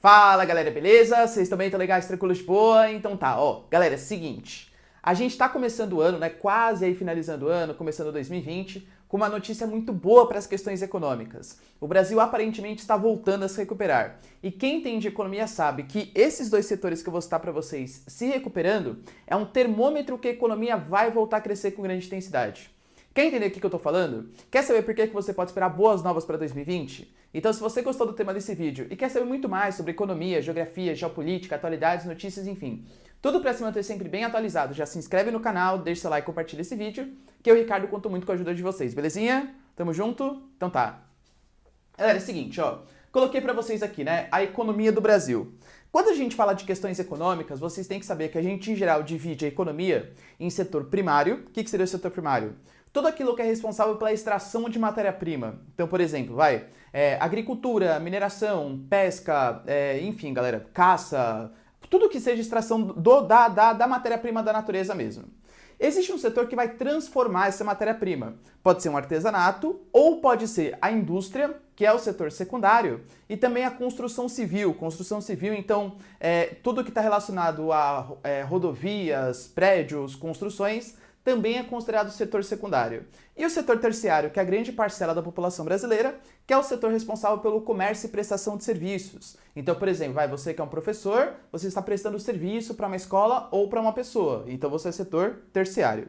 Fala galera, beleza? Vocês estão bem? Tão legais, tranquilos de boa? Então tá, ó, galera, é o seguinte, a gente tá começando o ano, né, quase aí finalizando o ano, começando 2020, com uma notícia muito boa para as questões econômicas. O Brasil aparentemente está voltando a se recuperar. E quem entende economia sabe que esses dois setores que eu vou citar para vocês se recuperando é um termômetro que a economia vai voltar a crescer com grande intensidade. Quer entender o que eu tô falando? Quer saber por que você pode esperar boas novas para 2020? Então, se você gostou do tema desse vídeo e quer saber muito mais sobre economia, geografia, geopolítica, atualidades, notícias, enfim, tudo para se manter sempre bem atualizado, já se inscreve no canal, deixa seu like e compartilha esse vídeo, que eu, Ricardo, conto muito com a ajuda de vocês, belezinha? Tamo junto? Então tá. Galera, é o seguinte, ó, coloquei para vocês aqui, né, a economia do Brasil. Quando a gente fala de questões econômicas, vocês têm que saber que a gente, em geral, divide a economia em setor primário. O que seria o setor primário? Tudo aquilo que é responsável pela extração de matéria-prima. Então, por exemplo, agricultura, mineração, pesca, enfim, galera, caça, tudo que seja extração da matéria-prima da natureza mesmo. Existe um setor que vai transformar essa matéria-prima. Pode ser um artesanato ou pode ser a indústria, que é o setor secundário, e também a construção civil. Construção civil, então, tudo que está relacionado a rodovias, prédios, construções, também é considerado setor secundário. E o setor terciário, que é a grande parcela da população brasileira, que é o setor responsável pelo comércio e prestação de serviços. Então, por exemplo, você que é um professor, você está prestando serviço para uma escola ou para uma pessoa. Então, você é setor terciário.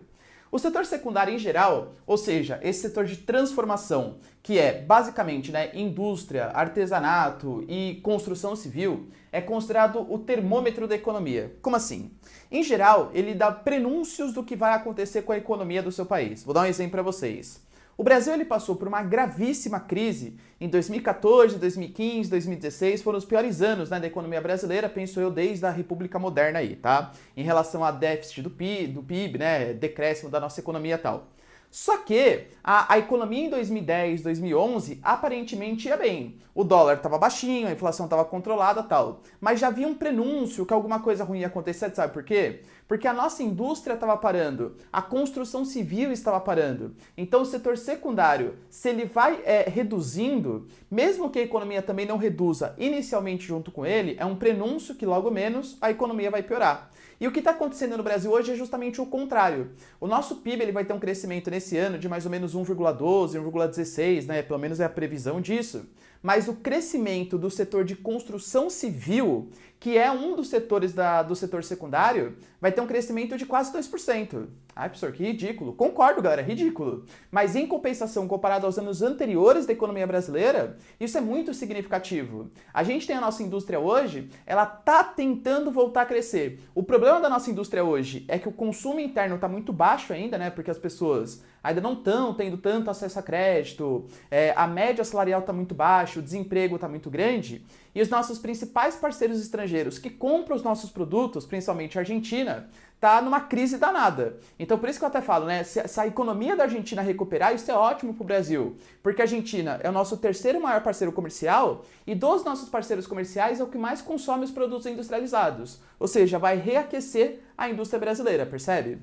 O setor secundário em geral, ou seja, esse setor de transformação, que é basicamente indústria, artesanato e construção civil, é considerado o termômetro da economia. Como assim? Em geral, ele dá prenúncios do que vai acontecer com a economia do seu país. Vou dar um exemplo para vocês. O Brasil ele passou por uma gravíssima crise em 2014, 2015, 2016, foram os piores anos da economia brasileira, penso eu, desde a República Moderna aí, tá? Em relação a déficit do PIB, decréscimo da nossa economia e tal. Só que a economia em 2010, 2011 aparentemente ia bem. O dólar estava baixinho, a inflação estava controlada e tal. Mas já havia um prenúncio que alguma coisa ruim ia acontecer, sabe por quê? Porque a nossa indústria estava parando, a construção civil estava parando. Então o setor secundário, se ele vai reduzindo, mesmo que a economia também não reduza inicialmente junto com ele, é um prenúncio que logo menos a economia vai piorar. E o que está acontecendo no Brasil hoje é justamente o contrário. O nosso PIB ele vai ter um crescimento nesse ano de mais ou menos 1,12, 1,16, né? Pelo menos é a previsão disso. Mas o crescimento do setor de construção civil, que é um dos setores do setor secundário, vai ter um crescimento de quase 2%. Ai, professor, que ridículo. Concordo, galera, ridículo. Mas em compensação, comparado aos anos anteriores da economia brasileira, isso é muito significativo. A gente tem a nossa indústria hoje, ela tá tentando voltar a crescer. O problema da nossa indústria hoje é que o consumo interno está muito baixo ainda, né? Porque as pessoas ainda não estão tendo tanto acesso a crédito, a média salarial está muito baixa, o desemprego está muito grande, e os nossos principais parceiros estrangeiros que compram os nossos produtos, principalmente a Argentina, tá numa crise danada. Então por isso que eu até falo, né, se a economia da Argentina recuperar, isso é ótimo pro Brasil, porque a Argentina é o nosso terceiro maior parceiro comercial e dos nossos parceiros comerciais é o que mais consome os produtos industrializados, ou seja, vai reaquecer a indústria brasileira, percebe?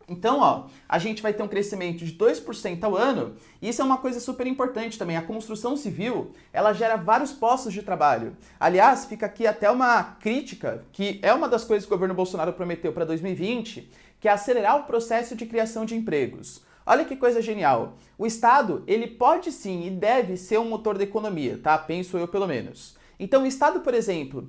Então, ó, a gente vai ter um crescimento de 2% ao ano, e isso é uma coisa super importante também. A construção civil, ela gera vários postos de trabalho. Aliás, fica aqui até uma crítica, que é uma das coisas que o governo Bolsonaro prometeu para 2020, que é acelerar o processo de criação de empregos. Olha que coisa genial. O Estado, ele pode sim e deve ser um motor da economia, tá? Penso eu pelo menos. Então o Estado, por exemplo,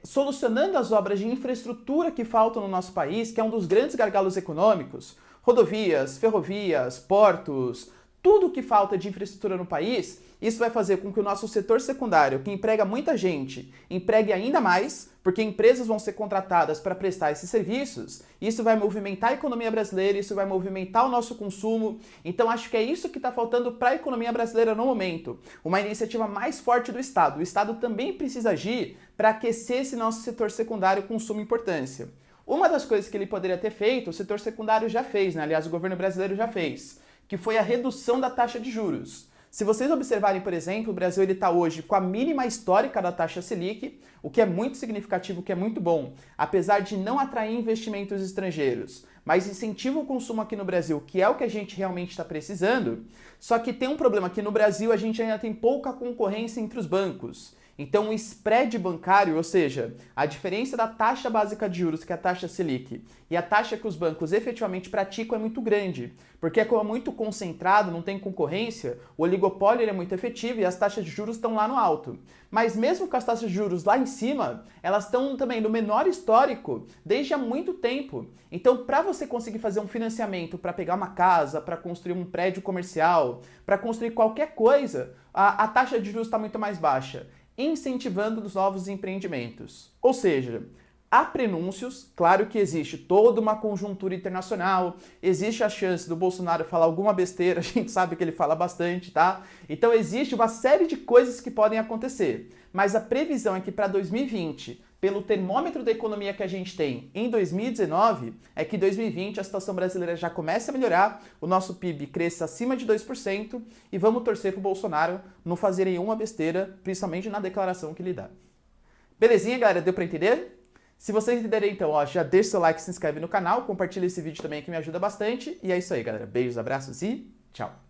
solucionando as obras de infraestrutura que faltam no nosso país, que é um dos grandes gargalos econômicos, rodovias, ferrovias, portos, tudo que falta de infraestrutura no país, isso vai fazer com que o nosso setor secundário, que emprega muita gente, empregue ainda mais, porque empresas vão ser contratadas para prestar esses serviços, isso vai movimentar a economia brasileira, isso vai movimentar o nosso consumo. Então acho que é isso que está faltando para a economia brasileira no momento, uma iniciativa mais forte do Estado. O Estado também precisa agir para aquecer esse nosso setor secundário com suma importância. Uma das coisas que ele poderia ter feito, o setor secundário já fez, né? Aliás, o governo brasileiro já fez, que foi a redução da taxa de juros. Se vocês observarem, por exemplo, o Brasil está hoje com a mínima histórica da taxa Selic, o que é muito significativo, o que é muito bom, apesar de não atrair investimentos estrangeiros, mas incentiva o consumo aqui no Brasil, que é o que a gente realmente está precisando. Só que tem um problema, aqui no Brasil a gente ainda tem pouca concorrência entre os bancos. Então, o spread bancário, ou seja, a diferença da taxa básica de juros, que é a taxa Selic, e a taxa que os bancos efetivamente praticam é muito grande. Porque como é muito concentrado, não tem concorrência, o oligopólio ele é muito efetivo e as taxas de juros estão lá no alto. Mas mesmo com as taxas de juros lá em cima, elas estão também no menor histórico desde há muito tempo. Então, para você conseguir fazer um financiamento para pegar uma casa, para construir um prédio comercial, para construir qualquer coisa, a taxa de juros está muito mais baixa, incentivando os novos empreendimentos. Ou seja, há prenúncios, claro que existe toda uma conjuntura internacional, existe a chance do Bolsonaro falar alguma besteira, a gente sabe que ele fala bastante, tá? Então existe uma série de coisas que podem acontecer, mas a previsão é que para 2020, pelo termômetro da economia que a gente tem em 2019, é que em 2020 a situação brasileira já começa a melhorar, o nosso PIB cresça acima de 2% e vamos torcer para o Bolsonaro não fazer nenhuma besteira, principalmente na declaração que ele dá. Belezinha, galera? Deu para entender? Se vocês entenderem, então, ó, já deixa o seu like, se inscreve no canal, compartilha esse vídeo também que me ajuda bastante. E é isso aí, galera. Beijos, abraços e tchau!